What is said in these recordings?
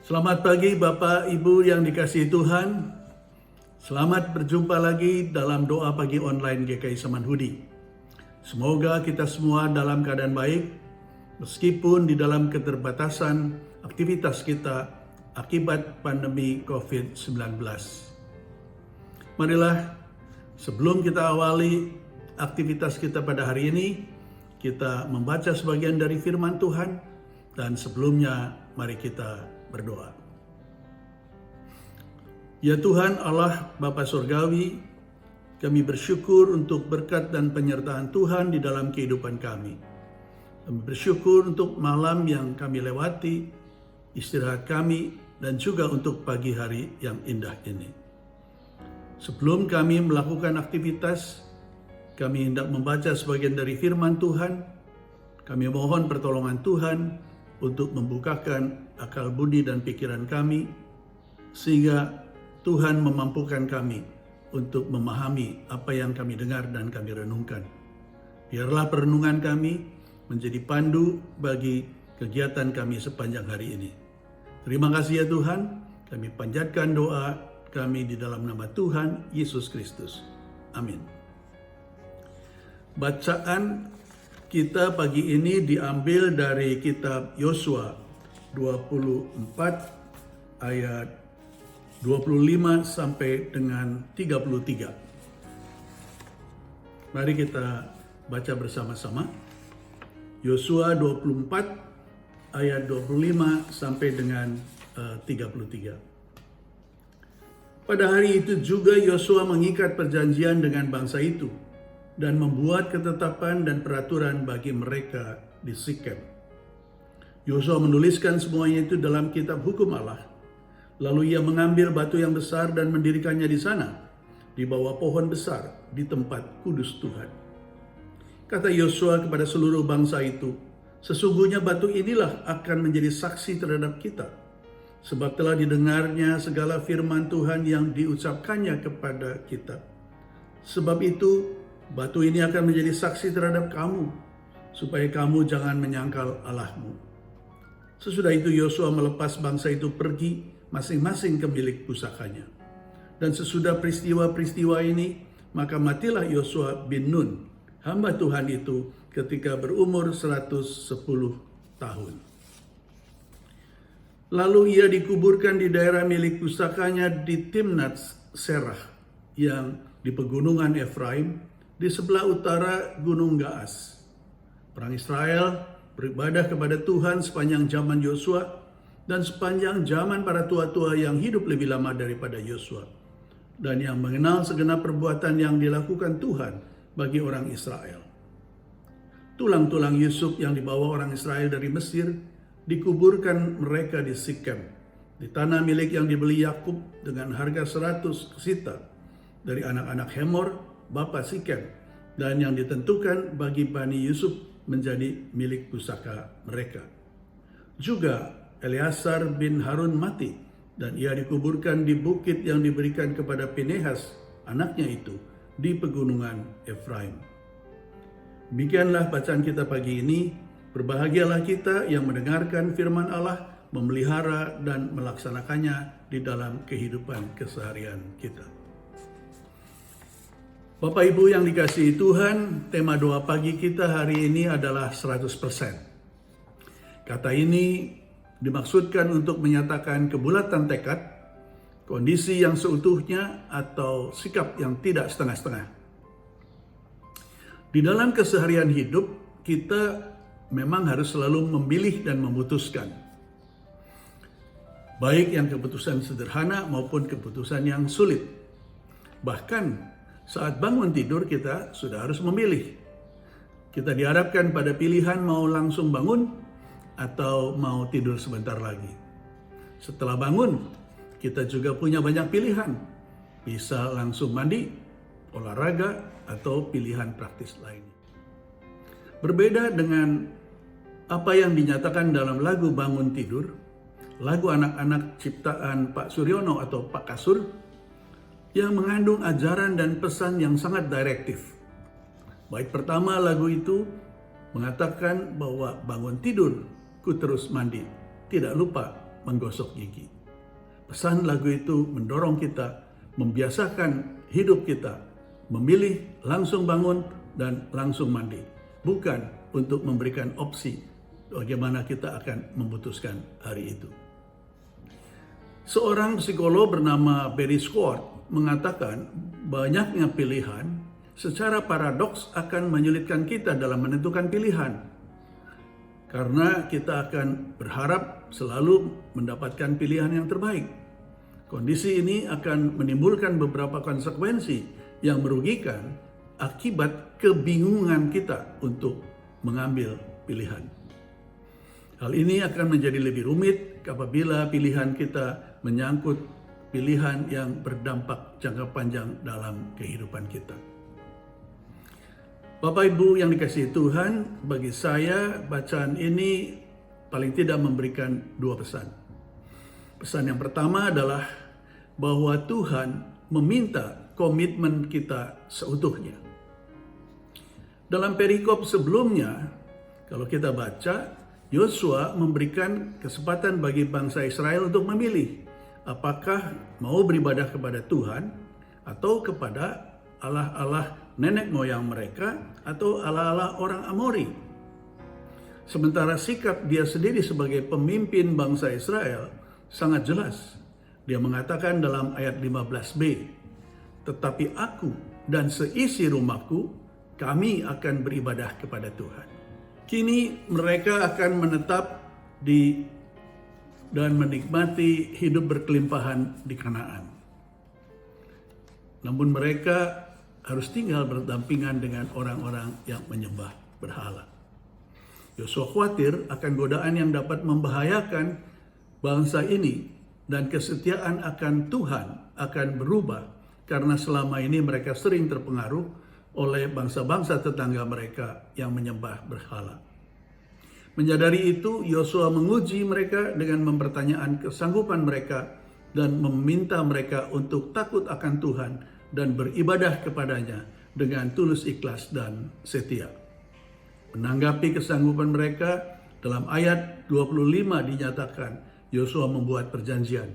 Selamat pagi Bapak Ibu yang dikasihi Tuhan. Selamat berjumpa lagi dalam doa pagi online GKI Samanhudi. Semoga kita semua dalam keadaan baik, meskipun di dalam keterbatasan aktivitas kita akibat pandemi COVID-19. Marilah sebelum kita awali aktivitas kita pada hari ini, kita membaca sebagian dari firman Tuhan, dan sebelumnya mari kita berdoa. Ya Tuhan Allah Bapa Surgawi, kami bersyukur untuk berkat dan penyertaan Tuhan di dalam kehidupan kami. Kami bersyukur untuk malam yang kami lewati, istirahat kami, dan juga untuk pagi hari yang indah ini. Sebelum kami melakukan aktivitas, kami hendak membaca sebagian dari firman Tuhan. Kami mohon pertolongan Tuhan untuk membukakan akal budi dan pikiran kami, sehingga Tuhan memampukan kami untuk memahami apa yang kami dengar dan kami renungkan. Biarlah perenungan kami menjadi pandu bagi kegiatan kami sepanjang hari ini. Terima kasih ya Tuhan, kami panjatkan doa kami di dalam nama Tuhan Yesus Kristus. Amin. Bacaan kita pagi ini diambil dari kitab Yosua 24 ayat 25 sampai dengan 33. Mari kita baca bersama-sama. Yosua 24 ayat 25 sampai dengan 33. Pada hari itu juga Yosua mengikat perjanjian dengan bangsa itu dan membuat ketetapan dan peraturan bagi mereka di Sikem. Yosua menuliskan semuanya itu dalam kitab hukum Allah. Lalu ia mengambil batu yang besar dan mendirikannya di sana, di bawah pohon besar, di tempat kudus Tuhan. Kata Yosua kepada seluruh bangsa itu, sesungguhnya batu inilah akan menjadi saksi terhadap kita, sebab telah didengarnya segala firman Tuhan yang diucapkannya kepada kita. Sebab itu, batu ini akan menjadi saksi terhadap kamu, supaya kamu jangan menyangkal Allahmu. Sesudah itu Yosua melepas bangsa itu pergi masing-masing ke milik pusakanya. Dan sesudah peristiwa-peristiwa ini, maka matilah Yosua bin Nun, hamba Tuhan itu, ketika berumur 110 tahun. Lalu ia dikuburkan di daerah milik pusakanya di Timnat Serah, yang di pegunungan Efraim, di sebelah utara Gunung Gaas. Orang Israel beribadah kepada Tuhan sepanjang zaman Yosua dan sepanjang zaman para tua-tua yang hidup lebih lama daripada Yosua, dan yang mengenal segenap perbuatan yang dilakukan Tuhan bagi orang Israel. Tulang-tulang Yusuf yang dibawa orang Israel dari Mesir dikuburkan mereka di Sikem, di tanah milik yang dibeli Yakub dengan harga 100 kesita dari anak-anak Hemor, bapa Sikem, dan yang ditentukan bagi Bani Yusuf menjadi milik pusaka mereka. Juga Eleazar bin Harun mati, dan ia dikuburkan di bukit yang diberikan kepada Pinehas, anaknya itu, di pegunungan Efraim. Demikianlah bacaan kita pagi ini. Berbahagialah kita yang mendengarkan firman Allah, memelihara dan melaksanakannya di dalam kehidupan keseharian kita. Bapak Ibu yang dikasihi Tuhan, tema doa pagi kita hari ini adalah 100%. Kata ini dimaksudkan untuk menyatakan kebulatan tekad, kondisi yang seutuhnya, atau sikap yang tidak setengah-setengah. Di dalam keseharian hidup, kita memang harus selalu memilih dan memutuskan. Baik yang keputusan sederhana maupun keputusan yang sulit. Bahkan saat bangun tidur kita sudah harus memilih. Kita dihadapkan pada pilihan mau langsung bangun atau mau tidur sebentar lagi. Setelah bangun, kita juga punya banyak pilihan. Bisa langsung mandi, olahraga, atau pilihan praktis lainnya. Berbeda dengan apa yang dinyatakan dalam lagu Bangun Tidur, lagu anak-anak ciptaan Pak Suryono atau Pak Kasur, yang mengandung ajaran dan pesan yang sangat direktif. Bait pertama lagu itu mengatakan bahwa bangun tidur, ku terus mandi, tidak lupa menggosok gigi. Pesan lagu itu mendorong kita membiasakan hidup kita memilih langsung bangun dan langsung mandi, bukan untuk memberikan opsi bagaimana kita akan memutuskan hari itu. Seorang psikolog bernama Barry Schwartz mengatakan banyaknya pilihan secara paradoks akan menyulitkan kita dalam menentukan pilihan. Karena kita akan berharap selalu mendapatkan pilihan yang terbaik. Kondisi ini akan menimbulkan beberapa konsekuensi yang merugikan akibat kebingungan kita untuk mengambil pilihan. Hal ini akan menjadi lebih rumit apabila pilihan kita menyangkut pilihan yang berdampak jangka panjang dalam kehidupan kita. Bapak Ibu yang dikasihi Tuhan, bagi saya bacaan ini paling tidak memberikan dua pesan. Pesan yang pertama adalah bahwa Tuhan meminta komitmen kita seutuhnya. Dalam perikop sebelumnya, kalau kita baca, Yosua memberikan kesempatan bagi bangsa Israel untuk memilih apakah mau beribadah kepada Tuhan atau kepada Allah-Allah nenek moyang mereka atau Allah-Allah orang Amori. Sementara sikap dia sendiri sebagai pemimpin bangsa Israel sangat jelas. Dia mengatakan dalam ayat 15b, "Tetapi aku dan seisi rumahku, kami akan beribadah kepada Tuhan." Kini mereka akan menetap dan menikmati hidup berkelimpahan di Kanaan. Namun mereka harus tinggal berdampingan dengan orang-orang yang menyembah berhala. Yosua khawatir akan godaan yang dapat membahayakan bangsa ini dan kesetiaan akan Tuhan akan berubah karena selama ini mereka sering terpengaruh oleh bangsa-bangsa tetangga mereka yang menyembah berhala. Menyadari itu, Yosua menguji mereka dengan mempertanyakan kesanggupan mereka dan meminta mereka untuk takut akan Tuhan dan beribadah kepadanya dengan tulus ikhlas dan setia. Menanggapi kesanggupan mereka, dalam ayat 25 dinyatakan Yosua membuat perjanjian,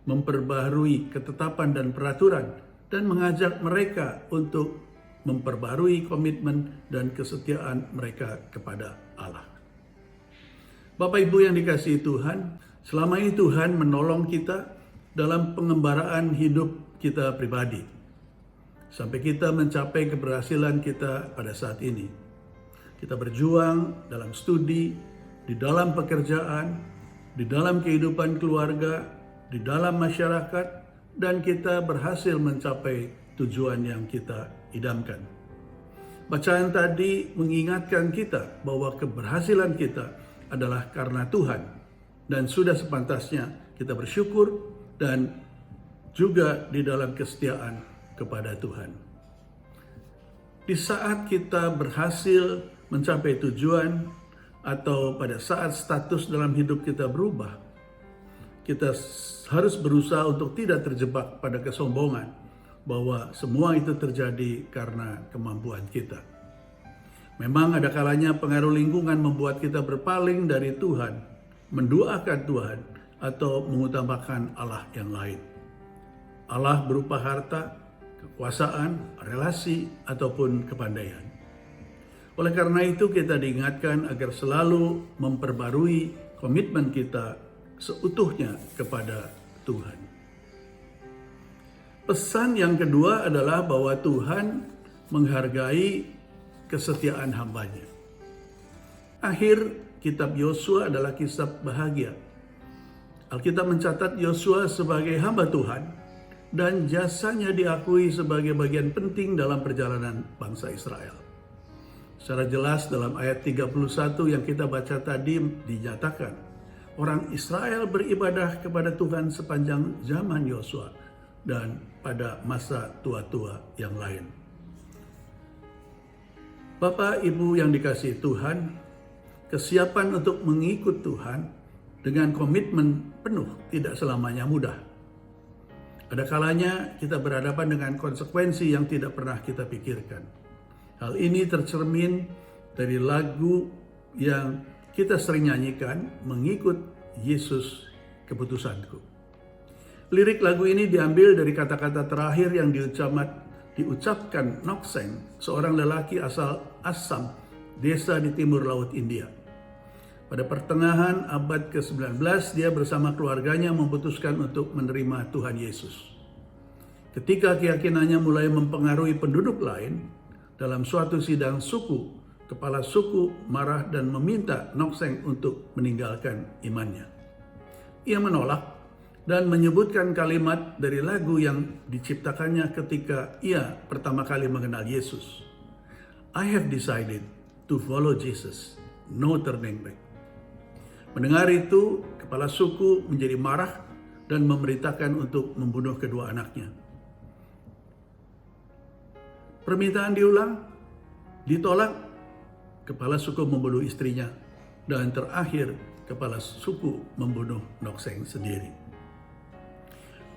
memperbaharui ketetapan dan peraturan, dan mengajak mereka untuk memperbarui komitmen dan kesetiaan mereka kepada Allah. Bapak Ibu yang dikasihi Tuhan, selama ini Tuhan menolong kita dalam pengembaraan hidup kita pribadi, sampai kita mencapai keberhasilan kita pada saat ini. Kita berjuang dalam studi, di dalam pekerjaan, di dalam kehidupan keluarga, di dalam masyarakat, dan kita berhasil mencapai tujuan yang kita idamkan. Bacaan tadi mengingatkan kita bahwa keberhasilan kita adalah karena Tuhan, dan sudah sepantasnya kita bersyukur dan juga di dalam kesetiaan kepada Tuhan. Di saat kita berhasil mencapai tujuan atau pada saat status dalam hidup kita berubah, kita harus berusaha untuk tidak terjebak pada kesombongan bahwa semua itu terjadi karena kemampuan kita. Memang ada kalanya pengaruh lingkungan membuat kita berpaling dari Tuhan, menduakan Tuhan, atau mengutamakan Allah yang lain. Allah berupa harta, kekuasaan, relasi, ataupun kepandaian. Oleh karena itu kita diingatkan agar selalu memperbarui komitmen kita seutuhnya kepada Tuhan. Pesan yang kedua adalah bahwa Tuhan menghargai kesetiaan hambanya. Akhir kitab Yosua adalah kisah bahagia. Alkitab mencatat Yosua sebagai hamba Tuhan dan jasanya diakui sebagai bagian penting dalam perjalanan bangsa Israel. Secara jelas dalam ayat 31 yang kita baca tadi dinyatakan, orang Israel beribadah kepada Tuhan sepanjang zaman Yosua dan pada masa tua-tua yang lain. Bapak, Ibu yang dikasihi Tuhan, kesiapan untuk mengikut Tuhan dengan komitmen penuh tidak selamanya mudah. Ada kalanya kita berhadapan dengan konsekuensi yang tidak pernah kita pikirkan. Hal ini tercermin dari lagu yang kita sering nyanyikan, "Mengikut Yesus keputusanku. Lirik lagu ini diambil dari kata-kata terakhir yang diucapkan Nok-seng, seorang lelaki asal Assam, desa di timur laut India. Pada pertengahan abad ke-19, dia bersama keluarganya memutuskan untuk menerima Tuhan Yesus. Ketika keyakinannya mulai mempengaruhi penduduk lain, dalam suatu sidang suku, kepala suku marah dan meminta Nok-seng untuk meninggalkan imannya. Ia menolak dan menyebutkan kalimat dari lagu yang diciptakannya ketika ia pertama kali mengenal Yesus. I have decided to follow Jesus, no turning back. Mendengar itu, kepala suku menjadi marah dan memerintahkan untuk membunuh kedua anaknya. Permintaan diulang, ditolak, kepala suku membunuh istrinya, dan terakhir kepala suku membunuh Nok-seng sendiri.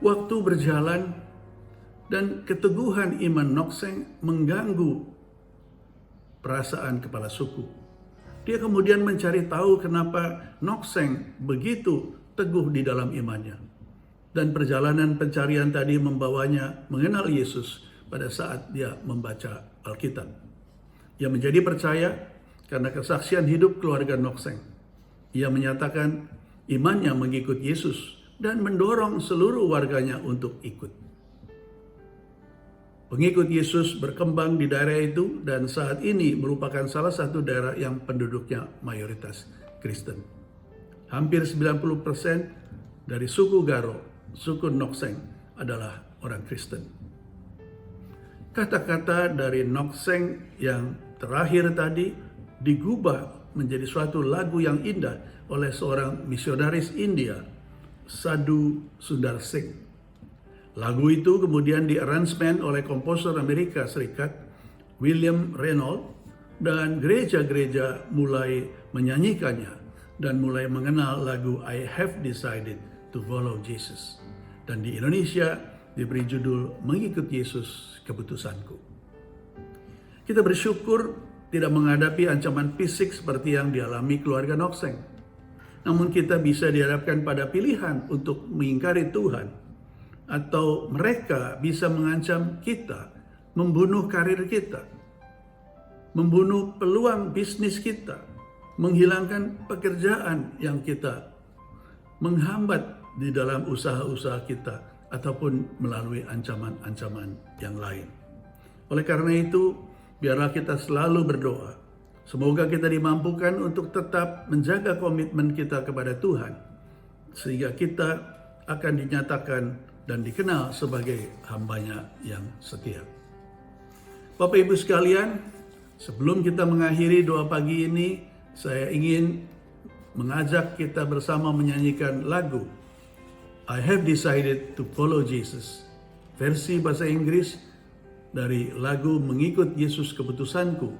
Waktu berjalan dan keteguhan iman Nok-seng mengganggu perasaan kepala suku. Dia kemudian mencari tahu kenapa Nok-seng begitu teguh di dalam imannya. Dan perjalanan pencarian tadi membawanya mengenal Yesus pada saat dia membaca Alkitab. Ia menjadi percaya karena kesaksian hidup keluarga Nok-seng. Ia menyatakan imannya mengikut Yesus dan mendorong seluruh warganya untuk ikut. Pengikut Yesus berkembang di daerah itu dan saat ini merupakan salah satu daerah yang penduduknya mayoritas Kristen. Hampir 90% dari suku Garo, suku Nok-seng adalah orang Kristen. Kata-kata dari Nok-seng yang terakhir tadi digubah menjadi suatu lagu yang indah oleh seorang misionaris India, Sadhu Sundar Singh. Lagu itu kemudian di-arrangement oleh komposer Amerika Serikat William Reynolds dan gereja-gereja mulai menyanyikannya dan mulai mengenal lagu I Have Decided to Follow Jesus. Dan di Indonesia diberi judul Mengikut Yesus Keputusanku. Kita bersyukur tidak menghadapi ancaman fisik seperti yang dialami keluarga Nok-seng. Namun kita bisa dihadapkan pada pilihan untuk mengingkari Tuhan. Atau mereka bisa mengancam kita, membunuh karir kita, membunuh peluang bisnis kita, menghilangkan pekerjaan yang kita, menghambat di dalam usaha-usaha kita, ataupun melalui ancaman-ancaman yang lain. Oleh karena itu, biarlah kita selalu berdoa. Semoga kita dimampukan untuk tetap menjaga komitmen kita kepada Tuhan, sehingga kita akan dinyatakan dan dikenal sebagai hamba-Nya yang setia. Bapak Ibu sekalian, sebelum kita mengakhiri doa pagi ini, saya ingin mengajak kita bersama menyanyikan lagu I Have Decided to Follow Jesus, versi bahasa Inggris dari lagu Mengikut Yesus Keputusanku.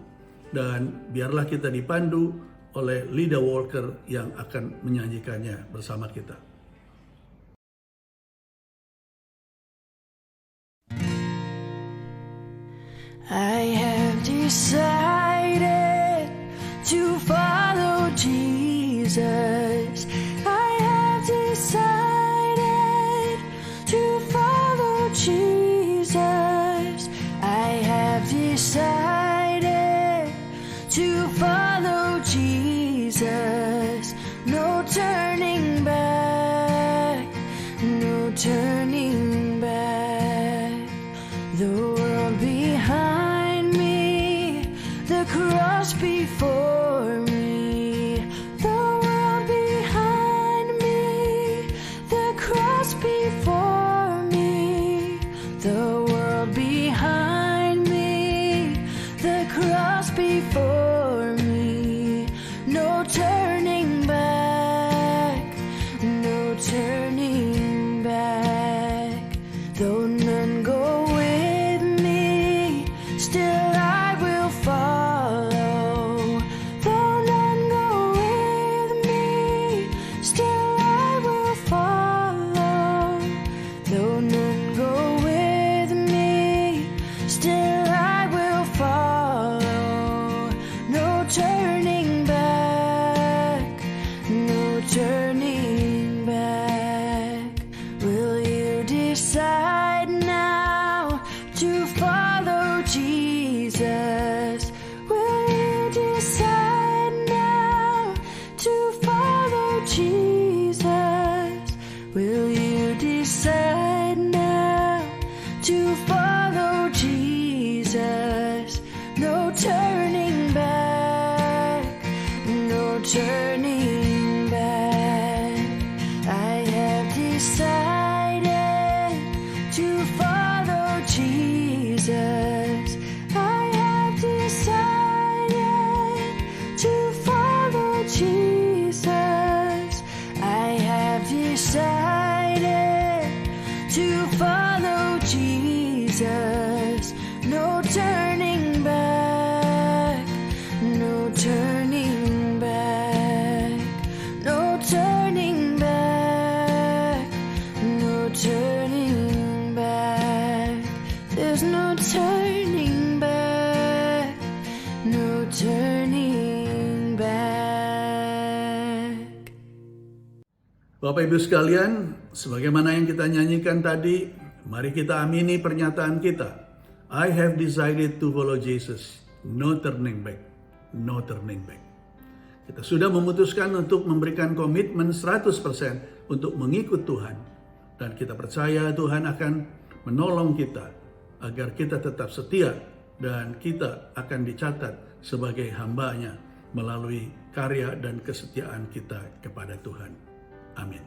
Dan biarlah kita dipandu oleh Lida Walker yang akan menyanyikannya bersama kita. I have decided to follow Jesus. I have decided to follow Jesus. I have decided to follow Jesus. No turning back, no turning back. The world behind me, the cross before me. The world Jesus. No turning back, no turning back, no turning back, no turning back. There's no turning back, no turning back. Bapak Ibu sekalian, sebagaimana yang kita nyanyikan tadi, mari kita amini pernyataan kita. I have decided to follow Jesus. No turning back. No turning back. Kita sudah memutuskan untuk memberikan komitmen 100% untuk mengikut Tuhan. Dan kita percaya Tuhan akan menolong kita agar kita tetap setia dan kita akan dicatat sebagai hamba-Nya melalui karya dan kesetiaan kita kepada Tuhan. Amin.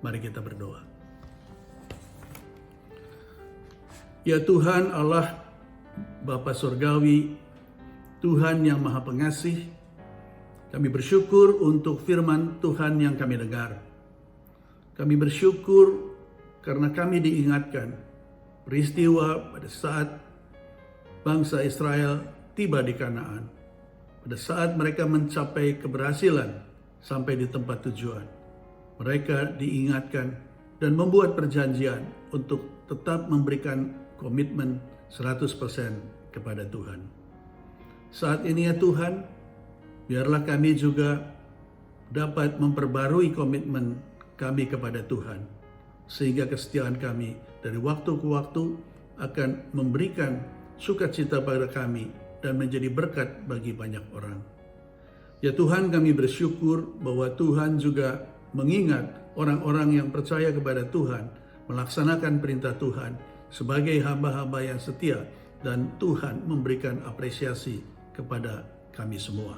Mari kita berdoa. Ya Tuhan Allah Bapa Surgawi, Tuhan yang Maha Pengasih, kami bersyukur untuk firman Tuhan yang kami dengar. Kami bersyukur karena kami diingatkan peristiwa pada saat bangsa Israel tiba di Kanaan. Pada saat mereka mencapai keberhasilan sampai di tempat tujuan. Mereka diingatkan dan membuat perjanjian untuk tetap memberikan komitmen 100% kepada Tuhan. Saat ini ya Tuhan, biarlah kami juga dapat memperbarui komitmen kami kepada Tuhan. Sehingga kesetiaan kami dari waktu ke waktu akan memberikan sukacita pada kami dan menjadi berkat bagi banyak orang. Ya Tuhan, kami bersyukur bahwa Tuhan juga mengingat orang-orang yang percaya kepada Tuhan, melaksanakan perintah Tuhan sebagai hamba-hamba yang setia, dan Tuhan memberikan apresiasi kepada kami semua.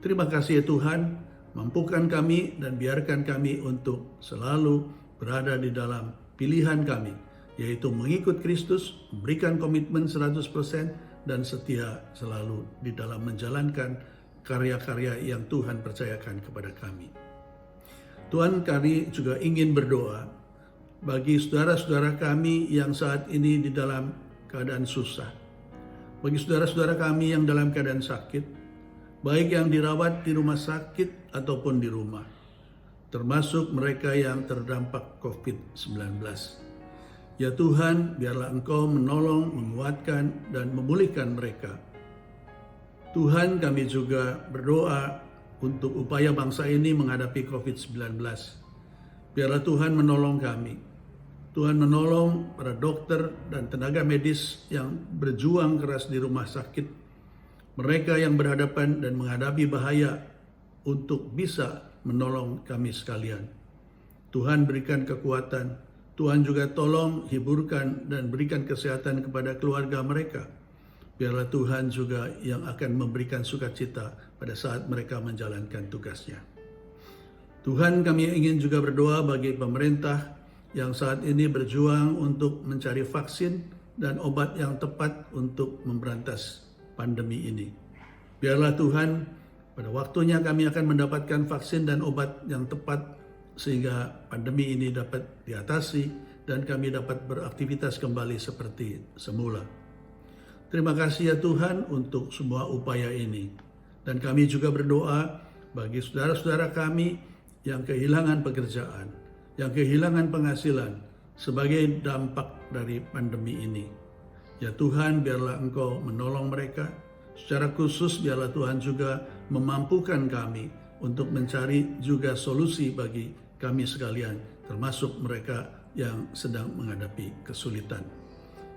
Terima kasih ya Tuhan, mampukan kami dan biarkan kami untuk selalu berada di dalam pilihan kami, yaitu mengikut Kristus, memberikan komitmen 100% dan setia selalu di dalam menjalankan karya-karya yang Tuhan percayakan kepada kami. Tuhan, kami juga ingin berdoa bagi saudara-saudara kami yang saat ini di dalam keadaan susah. Bagi saudara-saudara kami yang dalam keadaan sakit, baik yang dirawat di rumah sakit ataupun di rumah, termasuk mereka yang terdampak COVID-19. Ya Tuhan, biarlah Engkau menolong, menguatkan, dan memulihkan mereka. Tuhan, kami juga berdoa untuk upaya bangsa ini menghadapi COVID-19. Biarlah Tuhan menolong kami. Tuhan menolong para dokter dan tenaga medis yang berjuang keras di rumah sakit. Mereka yang berhadapan dan menghadapi bahaya untuk bisa menolong kami sekalian. Tuhan berikan kekuatan. Tuhan juga tolong, hiburkan, dan berikan kesehatan kepada keluarga mereka. Biarlah Tuhan juga yang akan memberikan sukacita pada saat mereka menjalankan tugasnya. Tuhan, kami ingin juga berdoa bagi pemerintah yang saat ini berjuang untuk mencari vaksin dan obat yang tepat untuk memberantas pandemi ini. Biarlah Tuhan, pada waktunya kami akan mendapatkan vaksin dan obat yang tepat sehingga pandemi ini dapat diatasi dan kami dapat beraktivitas kembali seperti semula. Terima kasih ya Tuhan untuk semua upaya ini. Dan kami juga berdoa bagi saudara-saudara kami yang kehilangan pekerjaan, yang kehilangan penghasilan sebagai dampak dari pandemi ini. Ya Tuhan, biarlah Engkau menolong mereka. Secara khusus biarlah Tuhan juga memampukan kami untuk mencari juga solusi bagi kami sekalian, termasuk mereka yang sedang menghadapi kesulitan.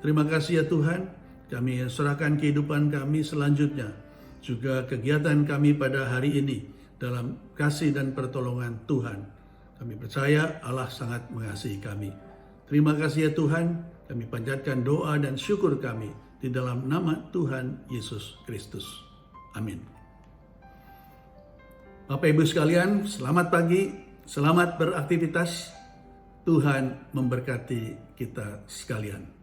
Terima kasih ya Tuhan, kami serahkan kehidupan kami selanjutnya, juga kegiatan kami pada hari ini dalam kasih dan pertolongan Tuhan. Kami percaya Allah sangat mengasihi kami. Terima kasih ya Tuhan, kami panjatkan doa dan syukur kami di dalam nama Tuhan Yesus Kristus. Amin. Bapak Ibu sekalian, selamat pagi, selamat beraktivitas. Tuhan memberkati kita sekalian.